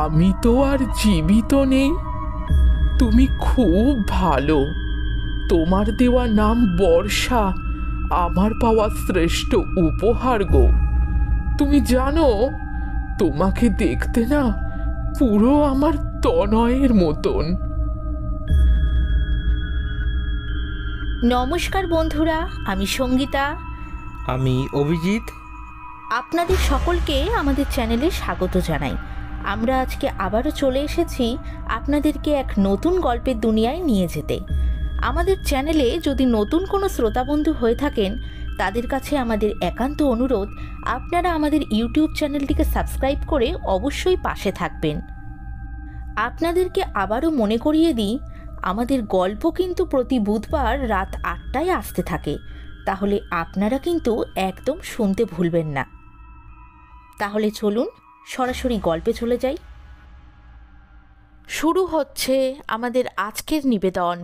আমি তো আর জীবিত নেই। তুমি খুব ভালো। তোমার দেওয়া নাম বর্ষা আমার পাওয়া শ্রেষ্ঠ উপহার গো। তুমি জানো, তোমাকে দেখতে না পুরো আমার তনয়ের মতন। নমস্কার বন্ধুরা, আমি সঙ্গীতা। আমি অভিজিৎ। আপনাদের সকলকে আমাদের চ্যানেলে স্বাগত জানাই। আমরা আজকে আবারও চলে এসেছি আপনাদেরকে এক নতুন গল্পের দুনিয়ায় নিয়ে যেতে। আমাদের চ্যানেলে যদি নতুন কোনো শ্রোতাবন্ধু হয়ে থাকেন, তাদের কাছে আমাদের একান্ত অনুরোধ, আপনারা আমাদের ইউটিউব চ্যানেলটিকে সাবস্ক্রাইব করে অবশ্যই পাশে থাকবেন। আপনাদেরকে আবারও মনে করিয়ে দিই, আমাদের গল্প কিন্তু প্রতি বুধবার রাত 8টায় আসতে থাকে, তাহলে আপনারা কিন্তু একদম শুনতে ভুলবেন না। তাহলে চলুন সরাসরি গল্পে চলে যাই। শুরু হচ্ছে আমাদের আজকের নিবেদন,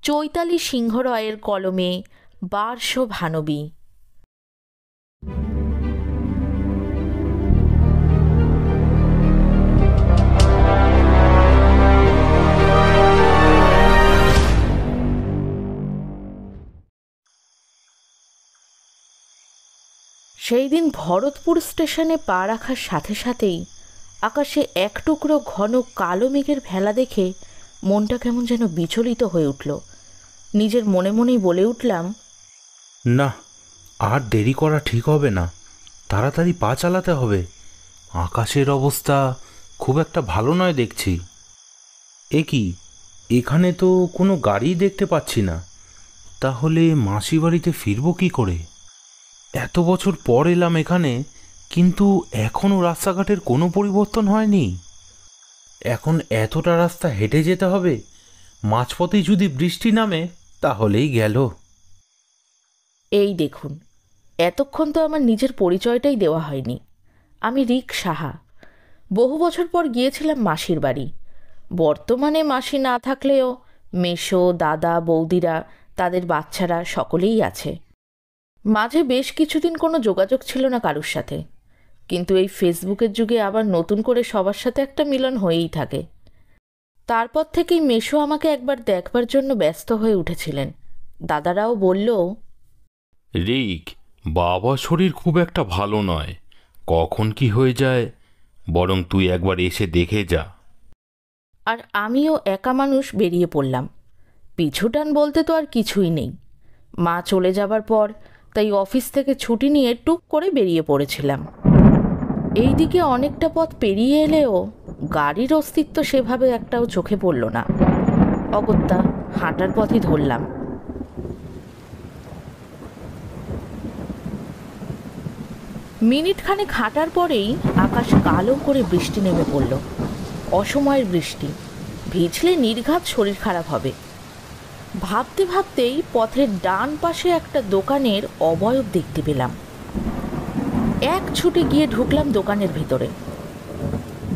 চৈতালি সিংহ রয়ের কলমে বার্ষভানবী। সেই দিন ভরতপুর স্টেশনে পা রাখার সাথে সাথেই আকাশে এক টুকরো ঘন কালো মেঘের ভেলা দেখে মনটা কেমন যেন বিচলিত হয়ে উঠল। নিজের মনে মনেই বলে উঠলাম, না, আর দেরি করা ঠিক হবে না, তাড়াতাড়ি পা চালাতে হবে। আকাশের অবস্থা খুব একটা ভালো নয় দেখছি। এ কি, এখানে তো কোনো গাড়িই দেখতে পাচ্ছি না। তাহলে মাসি বাড়িতে ফিরবো কি করে? এত বছর পর এলাম এখানে, কিন্তু এখনও রাস্তাঘাটের কোনো পরিবর্তন হয়নি। এখন এতটা রাস্তা হেঁটে যেতে হবে। মাঝপথে যদি বৃষ্টি নামে তাহলেই গেল। এই দেখুন, এতক্ষণ তো আমার নিজের পরিচয়টাই দেওয়া হয়নি। আমি রিক সাহা। বহু বছর পর গিয়েছিলাম মাসির বাড়ি। বর্তমানে মাসি না থাকলেও মেসো, দাদা, বৌদিরা, তাদের বাচ্চারা সকলেই আছে। মাঝে বেশ কিছুদিন কোনো যোগাযোগ ছিল না কারুর সাথে, কিন্তু এই ফেসবুকের যুগে আবার নতুন করে সবার সাথে একটা মিলন হয়েই থাকে। তারপর থেকেই মেসো আমাকে একবার দেখবার জন্য ব্যস্ত হয়ে উঠেছিলেন। দাদারাও বলল, রিক, বাবার শরীর খুব একটা ভালো নয়, কখন কি হয়ে যায়, বরং তুই একবার এসে দেখে যা। আর আমিও একা মানুষ বেরিয়ে পড়লাম। পিছুটান বলতে তো আর কিছুই নেই। মা চলে যাবার পর তাই অফিস থেকে ছুটি নিয়ে টুক করে বেরিয়ে পড়েছিলাম। এইদিকে অনেকটা পথ পেরিয়ে এলেও গাড়ির অস্তিত্ব সেভাবে একটাও চোখে পড়ল না। অগত্যা হাঁটার পথই ধরলাম। মিনিটখানেক হাঁটার পরেই আকাশ কালো করে বৃষ্টি নেমে পড়ল। অসময়ের বৃষ্টি, ভিজলে নির্ঘাত শরীর খারাপ হবে। ভাবতে ভাবতেই পথের ডান পাশে একটা দোকানের অবয়ব দেখতে পেলাম। এক ছুটে গিয়ে ঢুকলাম দোকানের ভেতরে।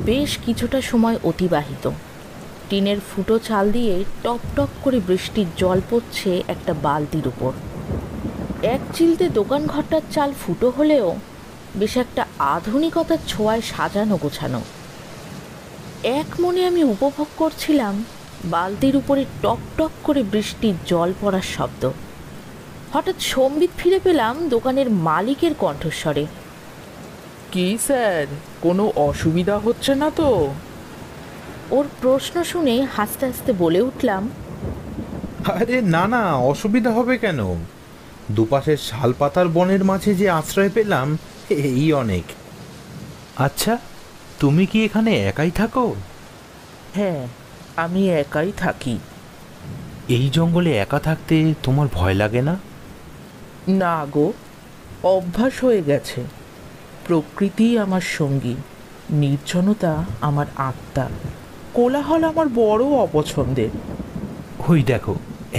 বেশ কিছুটা সময় অতিবাহিত। টিনের ফুটো চাল দিয়ে টপ টপ করে বৃষ্টির জল পড়ছে একটা বালতির উপর। এক চিলতে দোকান ঘরটার চাল ফুটো হলেও বেশ একটা আধুনিকতার ছোঁয়ায় সাজানো গোছানো। এক মনে আমি উপভোগ করছিলাম বালতির উপরে টপ টপ করে বৃষ্টির জল পড়ার শব্দ। হঠাৎ সম্বিত ফিরে পেলাম দোকানের মালিকের কণ্ঠস্বরে। কি স্যার, কোনো অসুবিধা হচ্ছে না তো? ওর প্রশ্ন শুনে হাসতে হাসতে বলে উঠলাম, আরে না না, অসুবিধা হবে কেন? দুপাশের শালপাতার বনের মাঝে যে আশ্রয় পেলাম, এই অনেক। আচ্ছা, তুমি কি এখানে একাই থাকো? হ্যাঁ, আমি একাই থাকি। এই জঙ্গলে একা থাকতে তোমার ভয় লাগে না? না গো, অভ্যাস হয়ে গেছে। প্রকৃতি আমার সঙ্গী, নির্জনতা আমার আত্মা। কোলাহল আমার বড় অপছন্দের। ওই দেখো,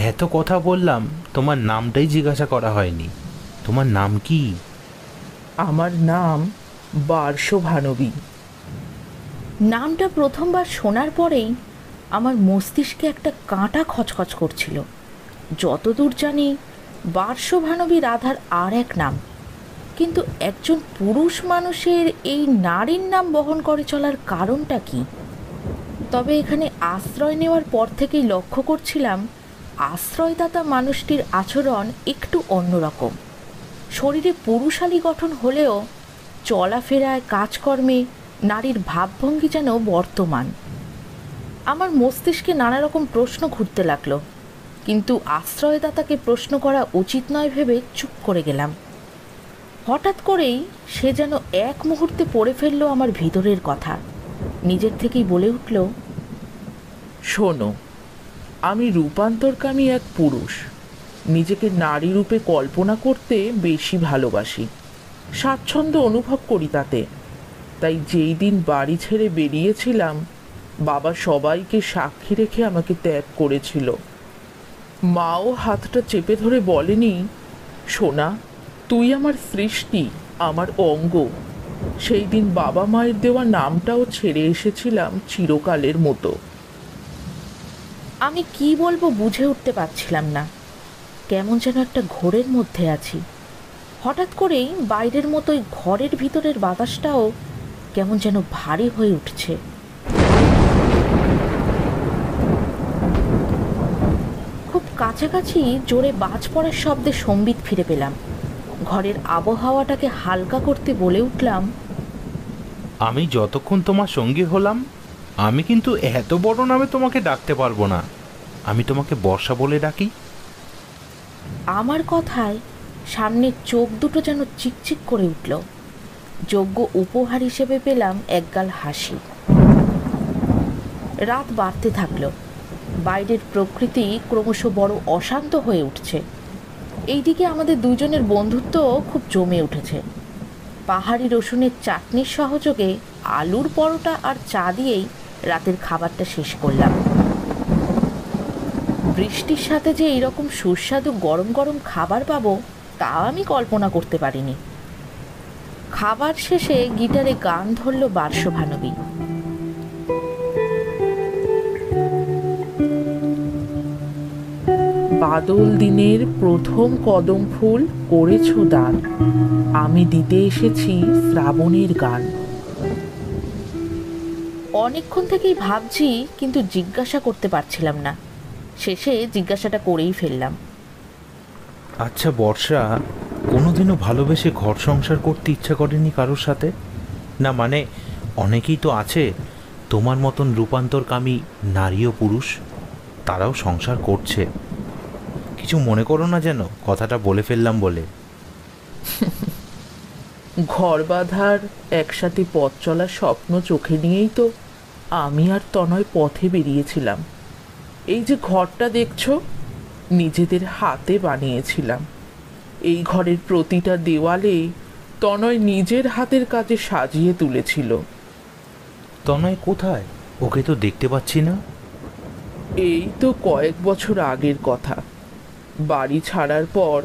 এত কথা বললাম, তোমার নামটাই জিজ্ঞাসা করা হয়নি। তোমার নাম কি? আমার নাম বার্ষভানবী। নামটা প্রথমবার শোনার পরেই আমার মস্তিষ্কে একটা কাঁটা খচখচ করছিল। যতদূর জানি বার্ষভানবী রাধার আর এক নাম, কিন্তু একজন পুরুষ মানুষের এই নারীর নাম বহন করে চলার কারণটা কি? তবে এখানে আশ্রয় নেওয়ার পর থেকেই লক্ষ্য করছিলাম আশ্রয়দাতা মানুষটির আচরণ একটু অন্যরকম। শরীরে পুরুষালী গঠন হলেও চলাফেরায়, কাজকর্মে নারীর ভাবভঙ্গি যেন বর্তমান। আমার মস্তিষ্কে নানা রকম প্রশ্ন ঘুরতে লাগলো, কিন্তু আশ্রয়দাতাকে প্রশ্ন করা উচিত নয় ভেবে চুপ করে গেলাম। হঠাৎ করেই সে যেন এক মুহূর্তে পড়ে ফেলল আমার ভিতরের কথা। নিজের থেকেই বলে উঠল, শোনো, আমি রূপান্তরকামী এক পুরুষ। নিজেকে নারী রূপে কল্পনা করতে বেশি ভালোবাসি, স্বাচ্ছন্দ্য অনুভব করি তাতে। তাই যেই দিন বাড়ি ছেড়ে বেরিয়েছিলাম, বাবা সবাইকে সাক্ষী রেখে আমাকে ত্যাগ করেছিল। মাও হাতটা চেপে ধরে বলেনি, সোনা, তুই আমার সৃষ্টি, আমার অঙ্গ। সেই দিন বাবা মায়ের দেওয়া নামটাও ছেড়ে এসেছিলাম চিরকালের মতো। আমি কি বলবো বুঝে উঠতে পারছিলাম না। কেমন যেন একটা ঘোরের মধ্যে আছি। হঠাৎ করেই বাইরের মতোই ঘরের ভিতরের বাতাসটাও কেমন যেন ভারী হয়ে উঠছে। খুব কাছাকাছি জোরে বাজ পড়ার শব্দে সম্বিত ফিরে পেলাম। ঘরের আবহাওয়াটাকে হালকা করতে বলে উঠলাম, আমি যতক্ষণ তোমার সঙ্গী হলাম, আমি কিন্তু এত বড় নামে তোমাকে ডাকতে পারবো না। আমি তোমাকে বর্ষা বলে ডাকি। আমার কথায় সামনের চোখ দুটো যেন চিকচিক করে উঠল। যোগ্য উপহার হিসেবে পেলাম একগাল হাসি। রাত বাড়তে থাকলো। বাইরের প্রকৃতি ক্রমশ বড় অশান্ত হয়ে উঠছে। এইদিকে আমাদের দুজনের বন্ধুত্ব খুব জমে উঠেছে। পাহাড়ি রসুনের চাটনির সহযোগে আলুর পরোটা আর চা দিয়েই রাতের খাবারটা শেষ করলাম। বৃষ্টির সাথে যে এইরকম সুস্বাদু গরম গরম খাবার পাবো তা আমি কল্পনা করতে পারিনি। খাবার শেষে গিটারে গান ধরল বার্ষভানবী। বাদল দিনের প্রথম কদম ফুল করেছ দান, আমি দিতে এসেছি শ্রাবণের গান। অনেকক্ষণ থেকেই ভাবছি, কিন্তু জিজ্ঞাসা করতে পারছিলাম না। শেষে জিজ্ঞাসাটা করেই ফেললাম। আচ্ছা বর্ষা, কোনোদিনও ভালোবেসে ঘর সংসার করতে ইচ্ছা করেনি কারোর সাথে? না মানে, অনেকেই তো আছে তোমার মতন রূপান্তরকামী নারী ও পুরুষ, তারাও সংসার করছে। কিছু মনে করো না যেন কথাটা বলে ফেললাম বলে। ঘর বাঁধার, একসাথে পথ চলার স্বপ্ন চোখে নিয়েই তো আমি আর তনয় পথে বেরিয়েছিলাম। এই যে ঘরটা দেখছো, নিজেদের হাতে বানিয়েছিলাম। এই ঘরের প্রতিটা দেওয়ালে তনয় নিজের হাতের কাজে সাজিয়ে তুলেছিল। তনয় কোথায়? ওকে তো দেখতে পাচ্ছি না। এই তো কয়েক বছর আগের কথা। বাড়ি ছাড়ার পর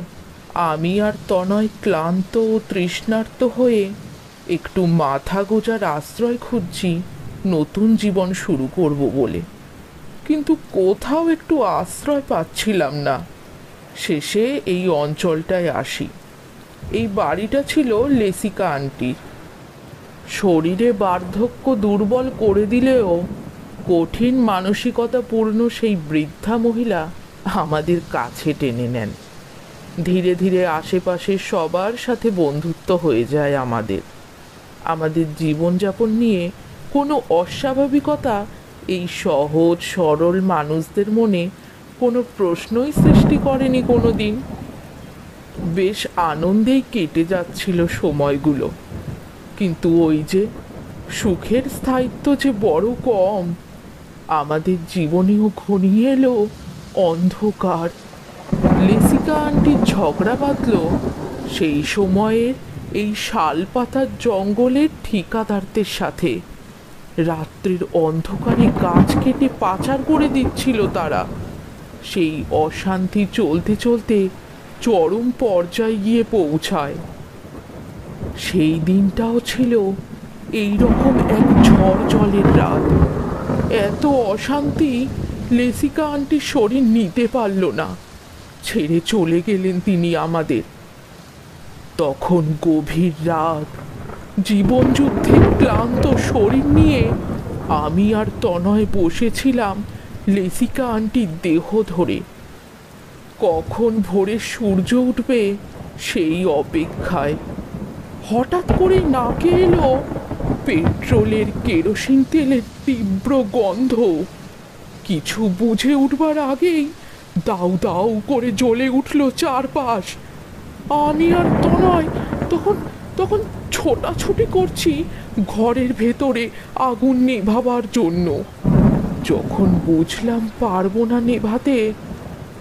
আমি আর তনয় ক্লান্ত ও তৃষ্ণার্ত হয়ে একটু মাথা গোজার আশ্রয় খুঁজছি নতুন জীবন শুরু করব বলে। কিন্তু কোথাও একটু আশ্রয় পাচ্ছিলাম না। শেষে এই অঞ্চলটায় আসি। এই বাড়িটা ছিল লেসিকা আন্টির। শরীরে বার্ধক্য দুর্বল করে দিলেও কঠিন মানসিকতাপূর্ণ সেই বৃদ্ধা মহিলা আমাদের কাছে টেনে নেন। ধীরে ধীরে আশেপাশে সবার সাথে বন্ধুত্ব হয়ে যায় আমাদের। আমাদের জীবনযাপন নিয়ে কোনো অস্বাভাবিকতা এই সহজ সরল মানুষদের মনে কোনো প্রশ্নই সৃষ্টি করেনি কোনো দিন। বেশ আনন্দেই কেটে যাচ্ছিল সময়গুলো। কিন্তু ওই যে সুখের স্থায়িত্ব যে বড় কম। আমাদের জীবনেও ঘনিয়ে এলো অন্ধকার। লেসিকা আন্টির ঝগড়া বাঁধল সেই সময়ের এই শালপাতার জঙ্গলের ঠিকাদারদের সাথে। রাত্রির অন্ধকারে গাছ কেটে পাচার করে দিচ্ছিল তারা। সেই অশান্তি চলতে চলতে চরম পর্যায়ে গিয়ে পৌঁছায়। সেই দিনটাও ছিল এই রকম এক ঝড় জলের রাত। এত অশান্তি লেসিকা আন্টির শরীর নিতে পারল না, ছেড়ে চলে গেলেন তিনি আমাদের। তখন গভীর রাত, জীবনযুদ্ধের ক্লান্ত শরীর নিয়ে আমি আর তনয় বসেছিলাম লেসিকা আন্টির দেহ ধরে। কখন ভোরে সূর্য উঠবে সেই অপেক্ষায় হঠাৎ করে নাকে এলো পেট্রোলের কেরোসিন তেলের তীব্র গন্ধ। কিছু বুঝে উঠবার আগেই দাউ দাউ করে জ্বলে উঠল চারপাশ। আমি আর তনয় তখন তখন ছোটাছুটি করছি ঘরের ভেতরে আগুন নেভাবার জন্য। যখন বুঝলাম পারবো না নেভাতে,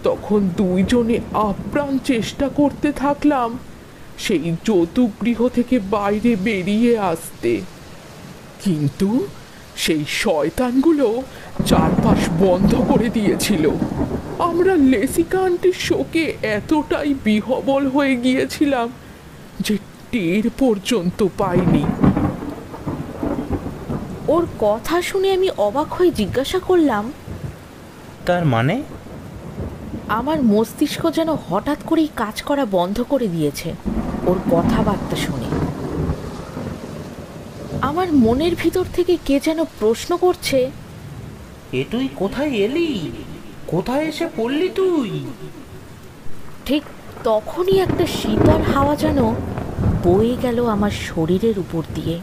তখন দুইজনে আপ্রাণ চেষ্টা করতে থাকলাম সেই যৌতুকগৃহ থেকে বাইরে বেরিয়ে আসতে। কিন্তু সেই শয়তানগুলো চারপাশ বন্ধ করে দিয়েছিল। আমরা লেসিকা আন্টির শোকে এতটাই বিহবল হয়ে গিয়েছিলাম যে টের পর্যন্ত পাইনি। ওর কথা শুনে আমি অবাক হয়ে জিজ্ঞাসা করলাম, তার মানে? আমার মস্তিষ্ক যেন হঠাৎ করেই কাজ করা বন্ধ করে দিয়েছে ওর কথাবার্তা শুনে। আমার মনের ভিতর থেকে কে যেন প্রশ্ন করছে, এ তুই কোথায় এলি? কোথায় এসে পড়লি তুই? ঠিক তখনই একটা শীতল হাওয়া যেন বয়ে গেল আমার শরীরের উপর দিয়ে।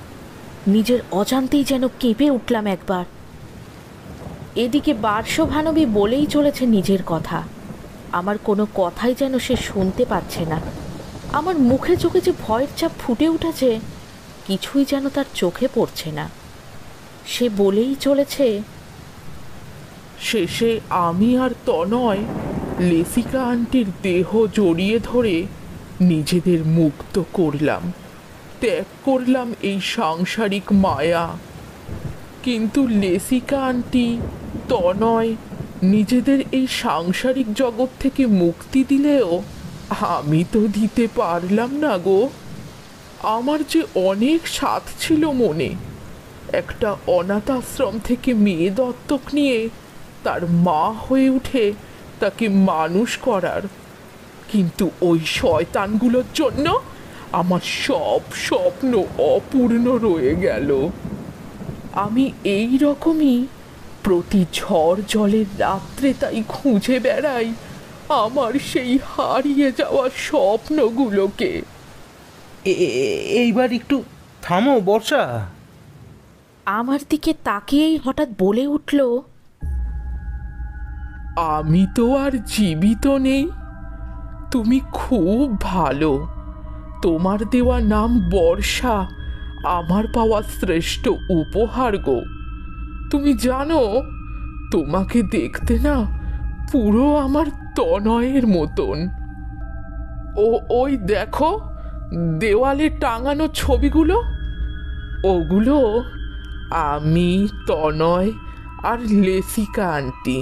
নিজের অজান্তেই যেন কেঁপে উঠলাম একবার। এদিকে বার্ষভানবী বলেই চলেছে নিজের কথা, আমার কোনো কথাই যেন সে শুনতে পাচ্ছে না। আমার মুখে চোখে যে ভয়ের চাপ ফুটে উঠেছে, কিছুই যেন তার চোখে পড়ছে না। সে বলেই চলেছে, শেষে আমি আর তনয় লেসিকা আন্টির দেহ জড়িয়ে ধরে নিজেদের মুক্ত করলাম, ত্যাগ করলাম এই সাংসারিক মায়া। কিন্তু লেসিকা আন্টি, তনয় নিজেদের এই সাংসারিক জগৎ থেকে মুক্তি দিলেও আমি তো দিতে পারলাম না গো। আমার যে অনেক স্বাদ ছিল মনে, একটা অনাথ আশ্রম থেকে মেয়ে দত্তক নিয়ে তার মা হয়ে উঠে তাকে মানুষ করার। কিন্তু ওই শয়তানগুলোর জন্য আমার সব স্বপ্ন অপূর্ণ রয়ে গেল। আমি এই রকমই প্রতি ঝড় জলের রাত্রে তাই খুঁজে বেড়াই আমার সেই হারিয়ে যাওয়া স্বপ্নগুলোকে। এইবার একটু থামো বর্ষা। আমার দিকে তাকিয়েই হঠাৎ বলে উঠল, আমি তো আর জীবিত নেই। তুমি খুব ভালো। তোমার দেওয়া নাম বর্ষা আমার পাওয়া শ্রেষ্ঠ উপহার গো। তুমি জানো, তোমাকে দেখতে না পুরো আমার তনয়ের মতন। ওই দেখো দেওয়ালে টাঙানো ছবিগুলো, ওগুলো আমি, তনয় আর লেসিকা আন্টি।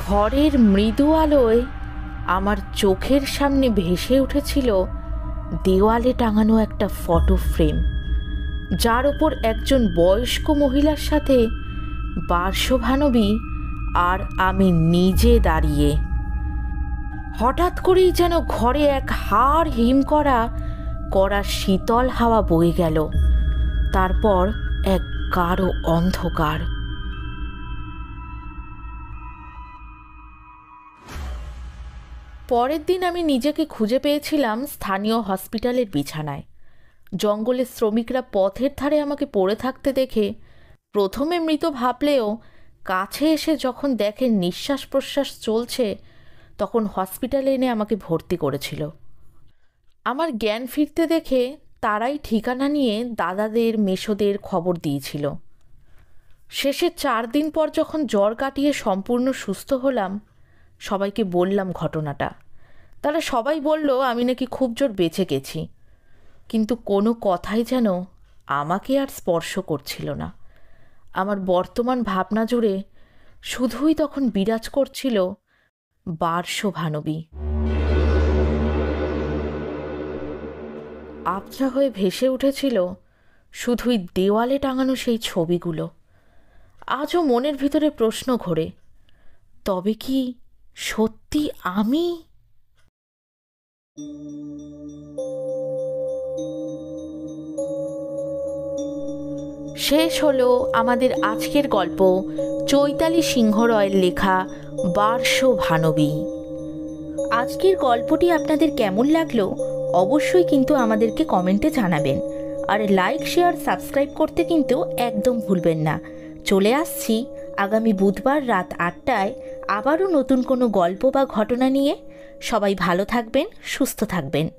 ঘরের মৃদু আলোয় আমার চোখের সামনে ভেসে উঠেছিল দেওয়ালে টাঙানো একটা ফটো ফ্রেম, যার ওপর একজন বয়স্ক মহিলার সাথে বার্ষভানবী আর আমি নিজে দাঁড়িয়ে। হঠাৎ করেই যেন ঘরে এক হাড় হিম করা কড়া শীতল হাওয়া বয়ে গেল। তারপর এক গাঢ় অন্ধকার। পরের দিন আমি নিজেকে খুঁজে পেয়েছিলাম স্থানীয় হসপিটালের বিছানায়। জঙ্গলের শ্রমিকরা পথের ধারে আমাকে পড়ে থাকতে দেখে প্রথমে মৃত ভাবলেও কাছে এসে যখন দেখেন নিঃশ্বাস প্রশ্বাস চলছে, তখন হসপিটালে এনে আমাকে ভর্তি করেছিল। আমার জ্ঞান ফিরতে দেখে তারাই ঠিকানা নিয়ে দাদাদের মেসোদের খবর দিয়েছিল। শেষে 4 দিন পর যখন জ্বর কাটিয়ে সম্পূর্ণ সুস্থ হলাম, সবাইকে বললাম ঘটনাটা। তারা সবাই বলল আমি নাকি খুব জোর বেঁচে গেছি, কিন্তু কোনো কথাই যেন আমাকে আর স্পর্শ করছিল না। আমার বর্তমান ভাবনা জুড়ে শুধুই তখন বিরাজ করছিল বার্ষভানবী। আবছা হয়ে ভেসে উঠেছিল শুধুই দেওয়ালে টাঙানো সেই ছবিগুলো। আজও মনের ভিতরে প্রশ্ন ঘোরে, তবে কি সত্যি আমি? শেষ হলো আমাদের আজকের গল্প, চৈতালি সিংহ রয়ের লেখা বার্ষ ভানবী। আজকের গল্পটি আপনাদের কেমন লাগলো অবশ্যই কিন্তু আমাদেরকে কমেন্টে জানাবেন। আর লাইক, শেয়ার, সাবস্ক্রাইব করতে কিন্তু একদম ভুলবেন না। চলে আসছি আগামী বুধবার রাত 8টায় আবারও নতুন কোনো গল্প বা ঘটনা নিয়ে। সবাই ভালো থাকবেন, সুস্থ থাকবেন।